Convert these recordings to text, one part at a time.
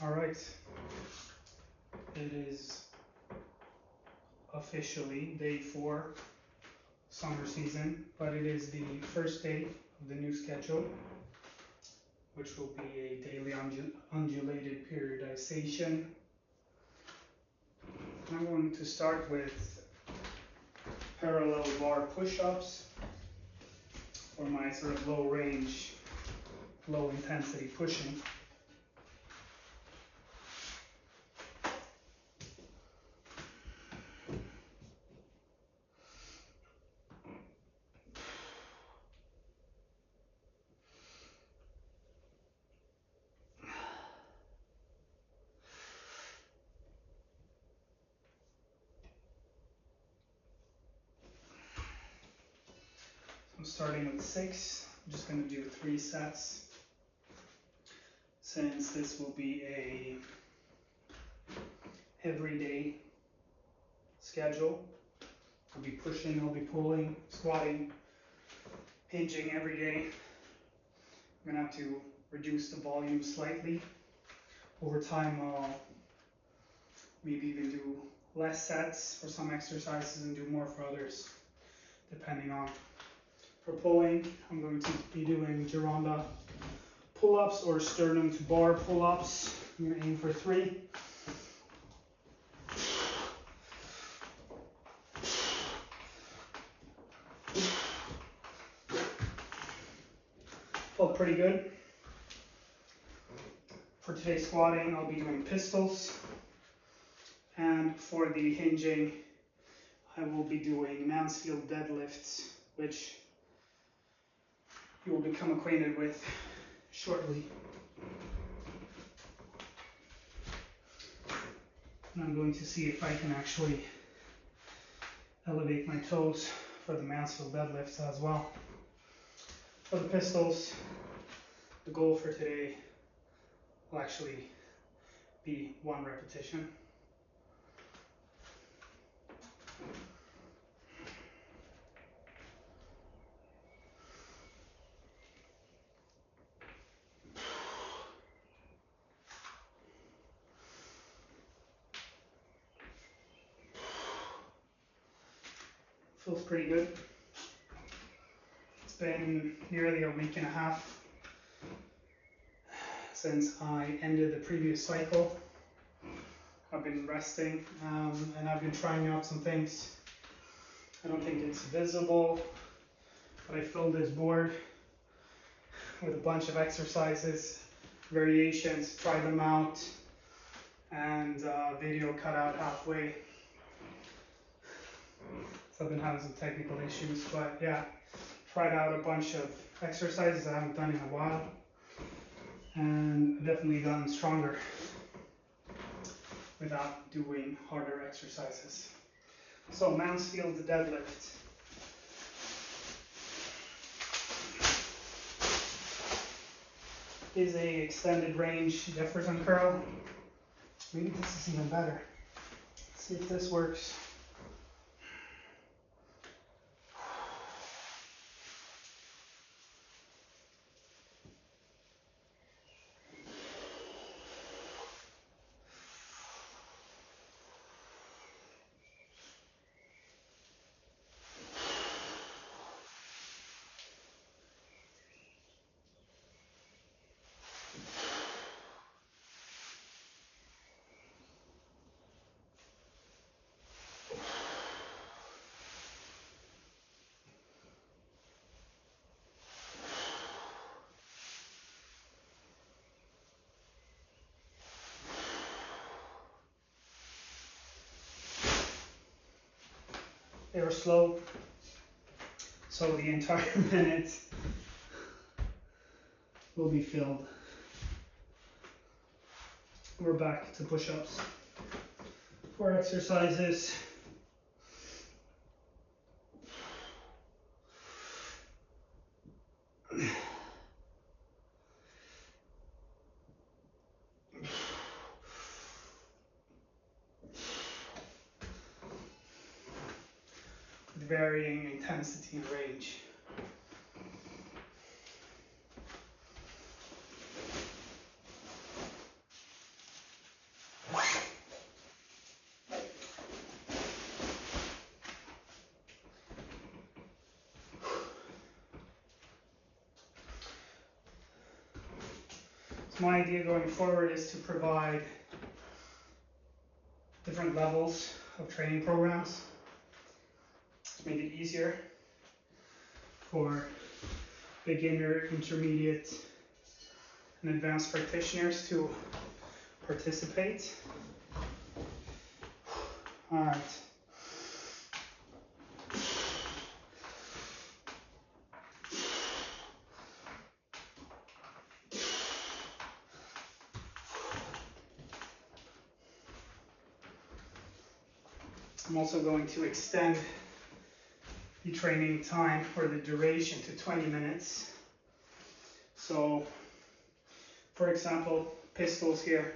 All right, it is officially day 4, summer season, but it is the first day of the new schedule, which will be a daily undulated periodization. I'm going to start with parallel bar push-ups for my sort of low range, low intensity pushing. I'm starting with 6. I'm just going to do 3 sets. Since this will be a everyday schedule, I'll be pushing, I'll be pulling, squatting, hinging every day. I'm going to have to reduce the volume slightly. Over time, I'll maybe even do less sets for some exercises and do more for others, depending on. For pulling, I'm going to be doing Gironda pull-ups or sternum to bar pull-ups. I'm going to aim for 3. Felt pretty good. For today's squatting, I'll be doing pistols. And for the hinging, I will be doing Mansfield deadlifts, which you will become acquainted with shortly. And I'm going to see if I can actually elevate my toes for the Mansfield deadlifts as well. For the pistols, the goal for today will actually be 1 repetition. Feels pretty good. It's been nearly a week and a half since I ended the previous cycle. I've been resting and I've been trying out some things. I don't think it's visible, but I filled this board with a bunch of exercises, variations, try them out, and video cut out halfway. So I've been having some technical issues, but yeah, tried out a bunch of exercises I haven't done in a while, and I've definitely gotten stronger without doing harder exercises. So Mansfield deadlift. Is a extended range Jefferson curl. Maybe this is even better. Let's see if this works. They were slow, so the entire minute will be filled. We're back to push-ups. 4 exercises. Varying intensity and range. So my idea going forward is to provide different levels of training programs to make it easier for beginner, intermediate, and advanced practitioners to participate. All right. I'm also going to extend the training time or the duration to 20 minutes. So, for example, pistols here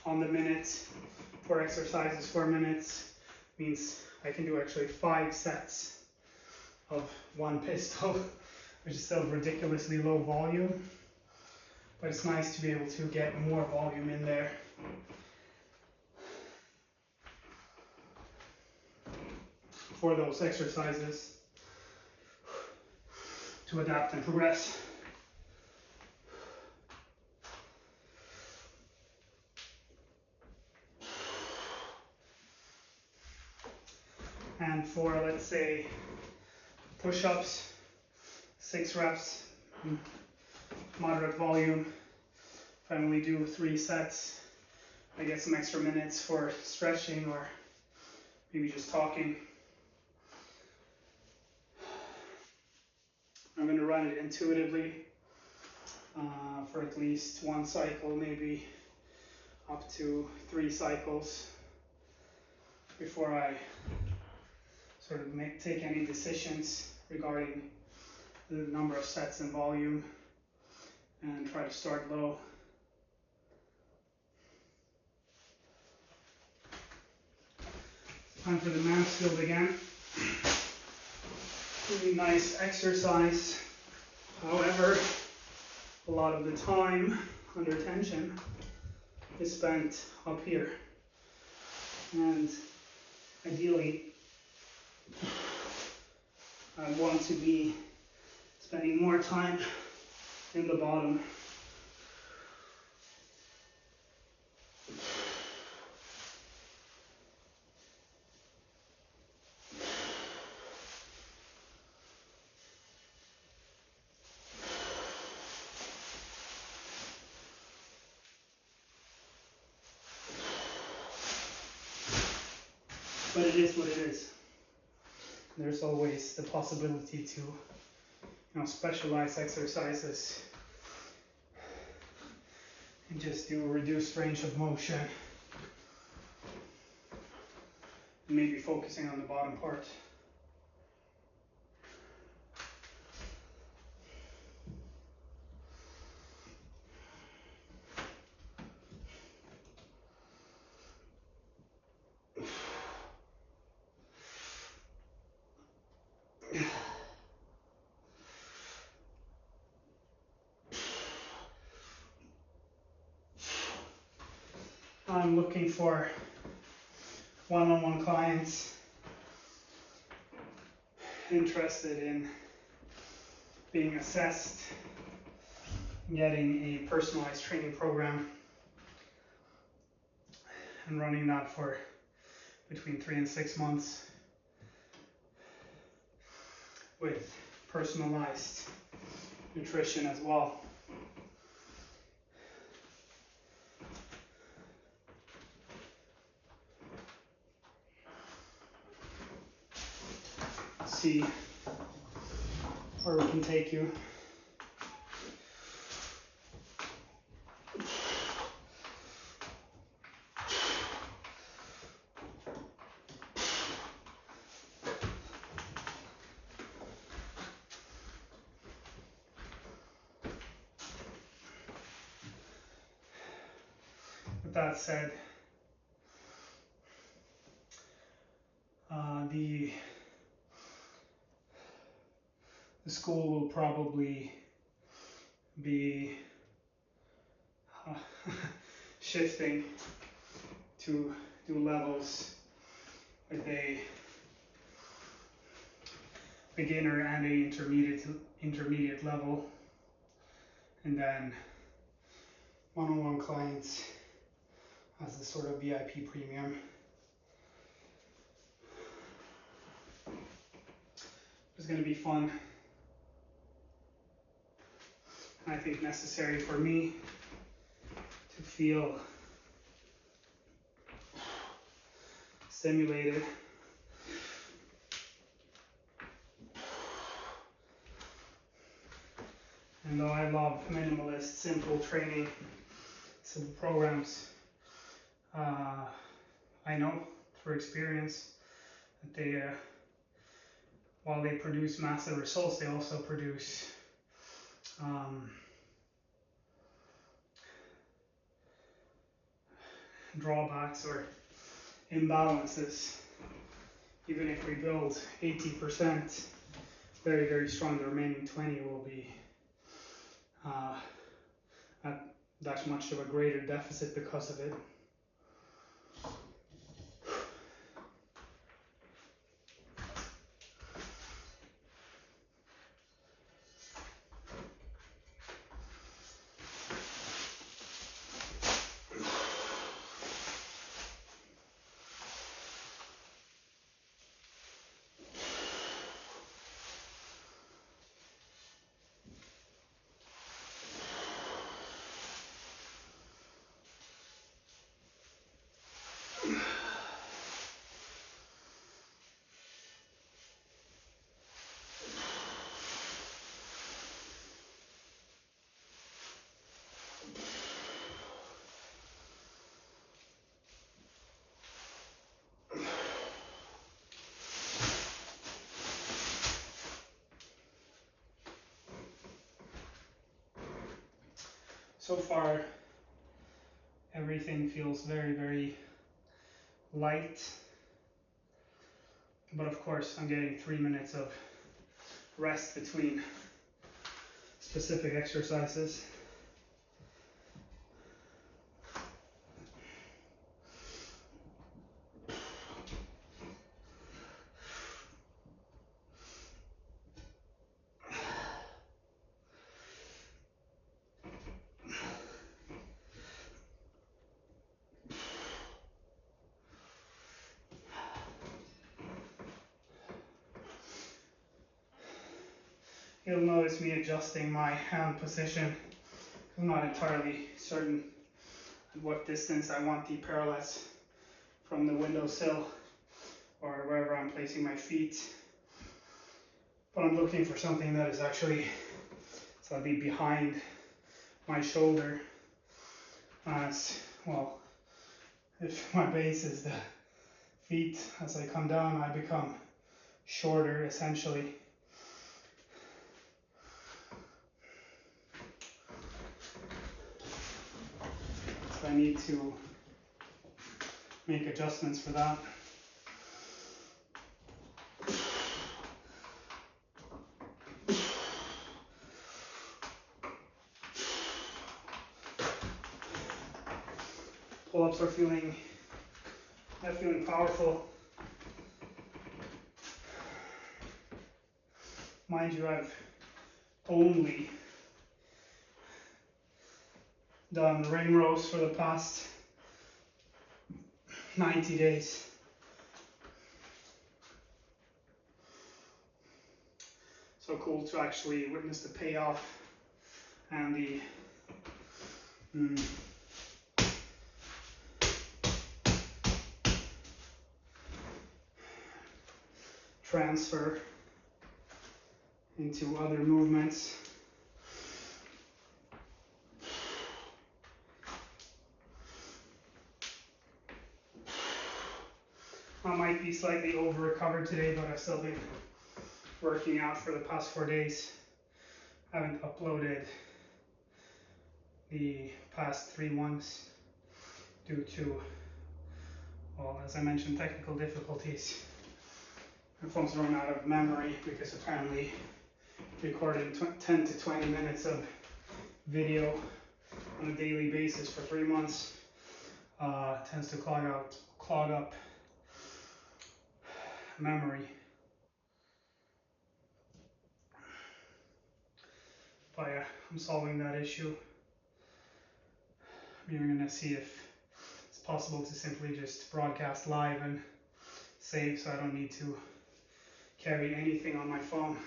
on the minute, 4 exercises, 4 minutes, means I can do actually 5 sets of 1 pistol, which is still ridiculously low volume, but it's nice to be able to get more volume in there. For those exercises to adapt and progress. And for, let's say, push-ups, 6 reps, moderate volume. If I only do 3 sets, I get some extra minutes for stretching or maybe just talking. I'm going to run it intuitively for at least 1 cycle, maybe up to 3 cycles before I sort of take any decisions regarding the number of sets and volume, and try to start low. Time for the Mansfield again. Really nice exercise. However, a lot of the time under tension is spent up here. And ideally, I want to be spending more time in the bottom. But it is what it is. There's always the possibility to, specialize exercises and just do a reduced range of motion, and maybe focusing on the bottom part. I'm looking for one-on-one clients interested in being assessed, getting a personalized training program, and running that for between 3 and 6 months with personalized nutrition as well. See where we can take you. With that said, the school will probably be shifting to do levels with a beginner and a intermediate level, and then one-on-one clients as a sort of VIP premium. It's going to be fun, and I think necessary for me to feel stimulated. And though I love minimalist, simple training, simple programs, I know through experience that they, while they produce massive results, they also produce drawbacks or imbalances. Even if we build 80% very, very strong, the remaining 20 will be at that much of a greater deficit because of it. So far, everything feels very, very light, but of course I'm getting 3 minutes of rest between specific exercises. You'll notice me adjusting my hand position. I'm not entirely certain at what distance I want the parallels from the windowsill or wherever I'm placing my feet. But I'm looking for something that is actually, so I'll be behind my shoulder as well. If my base is the feet, as I come down, I become shorter essentially. So I need to make adjustments for that. Pull-ups are feeling powerful. Mind you, I've only done ring rows for the past 90 days. So cool to actually witness the payoff and the transfer into other movements. I might be slightly over recovered today, but I've still been working out for the past 4 days. I haven't uploaded the past 3 ones due to, well, as I mentioned, technical difficulties. My phone's run out of memory because apparently recording 10 to 20 minutes of video on a daily basis for 3 months tends to clog up memory. But yeah, I'm solving that issue. We're gonna see if it's possible to simply just broadcast live and save, so I don't need to carry anything on my phone.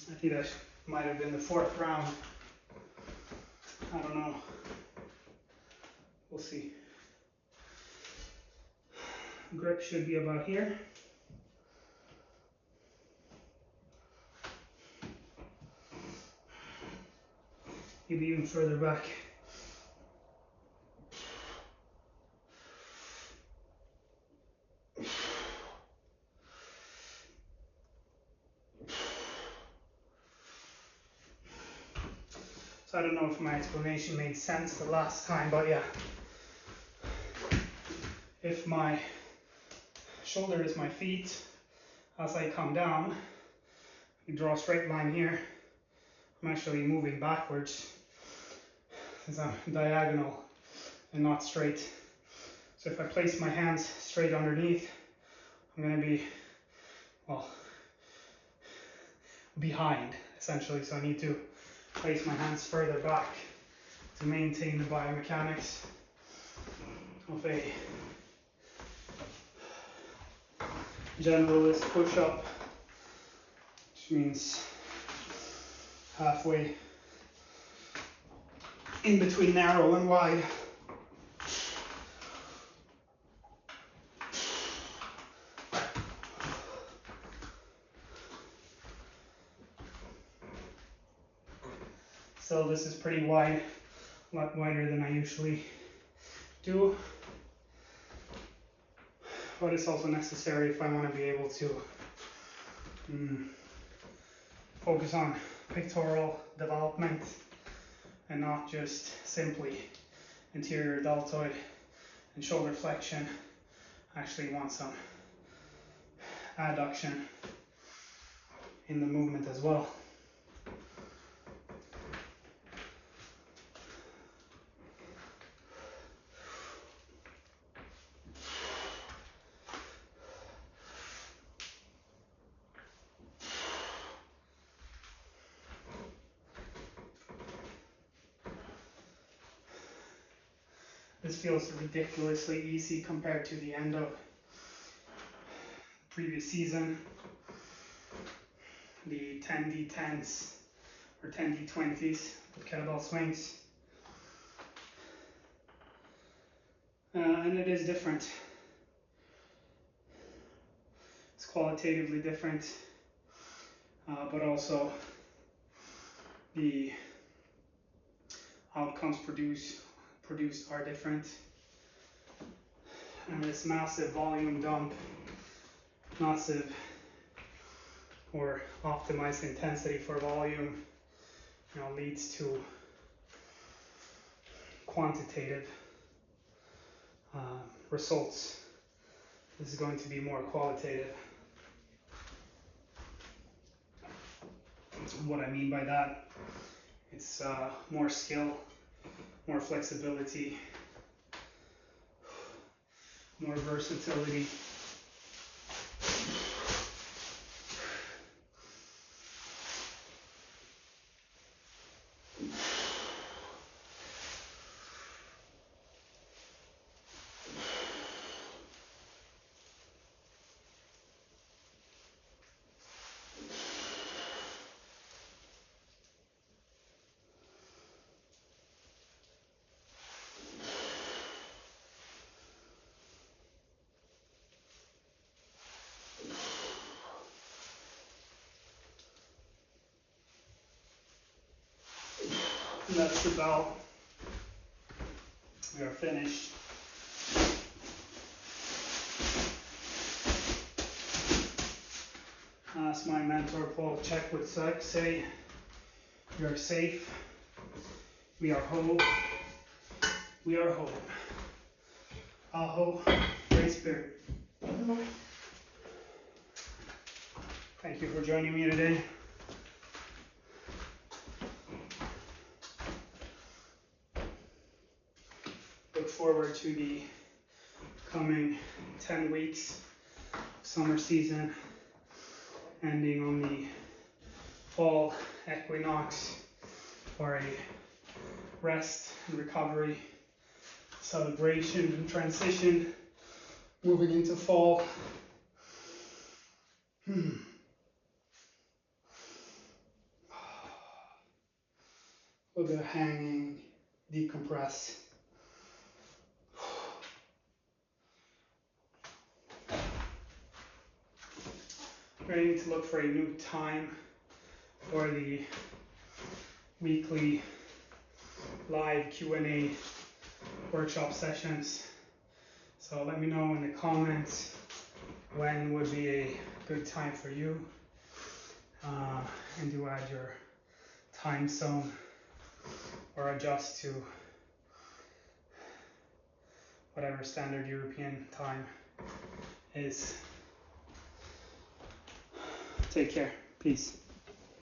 I think that might have been the 4th round. I don't know. We'll see. Grip should be about here. Maybe even further back. So I don't know if my explanation made sense the last time, but yeah. If my shoulder is my feet, as I come down, you draw a straight line here. I'm actually moving backwards because I'm diagonal and not straight. So if I place my hands straight underneath, I'm going to be, well, behind essentially. So I need to place my hands further back to maintain the biomechanics of a generalist push-up, which means halfway in between narrow and wide. So this is pretty wide, a lot wider than I usually do, but it's also necessary if I want to be able to focus on pectoral development and not just simply anterior deltoid and shoulder flexion. I actually want some adduction in the movement as well. This feels ridiculously easy compared to the end of the previous season. The 10D10s or 10D20s with kettlebell swings. And it is different. It's qualitatively different, but also the outcomes produced are different. And this massive volume dump, massive or optimized intensity for volume, leads to quantitative results. This is going to be more qualitative. What I mean by that, it's more skill, more flexibility, more versatility. That's the bell. We are finished. Ask my mentor, Paul, check with say, we are safe, we are whole, we are whole. Aho, Great Spirit. Thank you for joining me today. Look forward to the coming 10 weeks summer season, ending on the fall equinox for a rest and recovery, celebration and transition, moving into fall. A little bit of hanging, decompress. Ready to look for a new time for the weekly live Q&A workshop sessions. So let me know in the comments when would be a good time for you, and do add your time zone or adjust to whatever standard European time is. Take care. Peace.